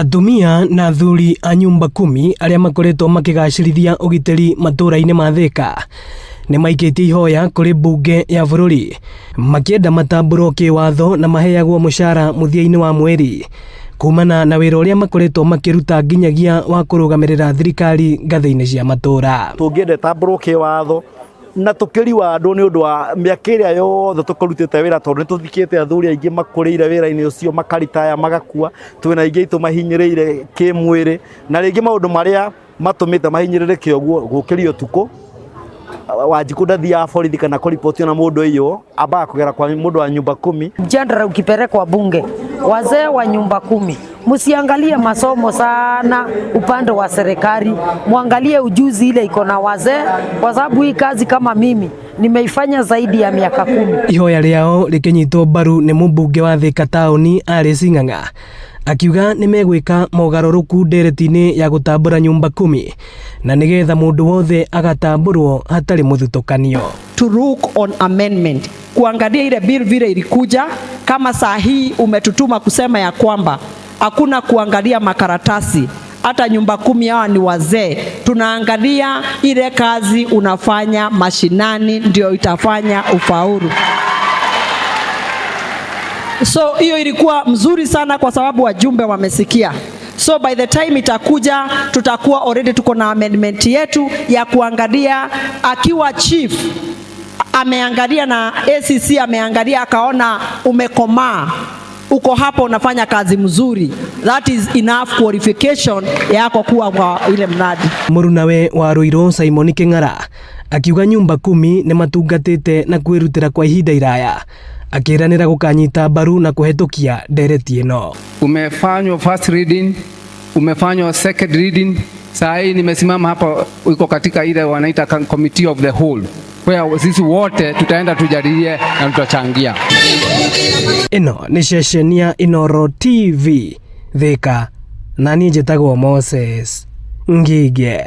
Atumia na athuri a nyumba 10 aria makoretwo makigacirithia ugiteri matura-ini ma Thika ni maikitie ihoya kuri bunge ya bururi makienda matamburwo kiwatho na maheagwo mushara muthia-ini wa mweri kumana na wira uria makoretwo makiruta nginyagia wa kurugamirira thirikari ngathe-ini cia matura. Tungienda tamburwo kiwatho na tukiriwa andu ni undu wa miaka iria yothe tukarutite wira tondu nituthikite athuri aingi makurire wira-ini ucio makaritaya magakua, twina aingi tumahinyiriire kimwiri na ringi maundu maria matumite mahinyiririke uguo gukirio tuko Wanjiku ndathia borithi kana kuripotio na mundu iyo amba kugera kwa mundu wa nyumba 10. Jandara ukipelekwa bunge, wazee wa nyumba 10 msiangalie masomo sana upande wa serikali, muangalie ujuzi ile iko na wazee, kwa sababu hii kazi kama mimi nimeifanya zaidi ya miaka 10. Ihoya riao rikinyitwo mbaru ni mubunge wa Thika taoni Alice Ng'ang'a akiuga ni megwika mogaruruku ndereti-ini ya gutambura nyumba 10 na nigetha mundu wothe agatamburwo hatari muthutukanio. To look on amendment, kuangalia ile bill vile ilikuja. Kama saa hii umetutuma kusema ya kwamba hakuna kuangalia makaratasi, hata nyumba 10 hawa ni wazee, tunaangalia ile kazi unafanya mashinani ndio itafanya ufaulu. So hiyo ilikuwa mzuri sana kwa sababu wajumbe wamesikia. So by the time itakuja tutakuwa already tuko na amendment yetu ya kuangalia, akiwa chief ameangalia na ACC ameangalia akaona umekomaa, uko hapo unafanya kazi mzuri, that is enough qualification yako kuwa kwa ile mradi. Murunawe wa Ruiru Simon King'ara akiuga nyumba 10 ni matungatite na kwirutira kwa ihinda iraya, akiranira gukanyita mbaru na kuhetukia ndereti ino. Umefanywa first reading, umefanywa second reading, saa hii nimesimama hapa uko katika ile wanaita committee of the whole, kwa sisi wote tutaenda tujadiliane na tutachangia. Ino ni session ya Inooro TV Thika, na niĩ njĩtagwo Moses Ngige.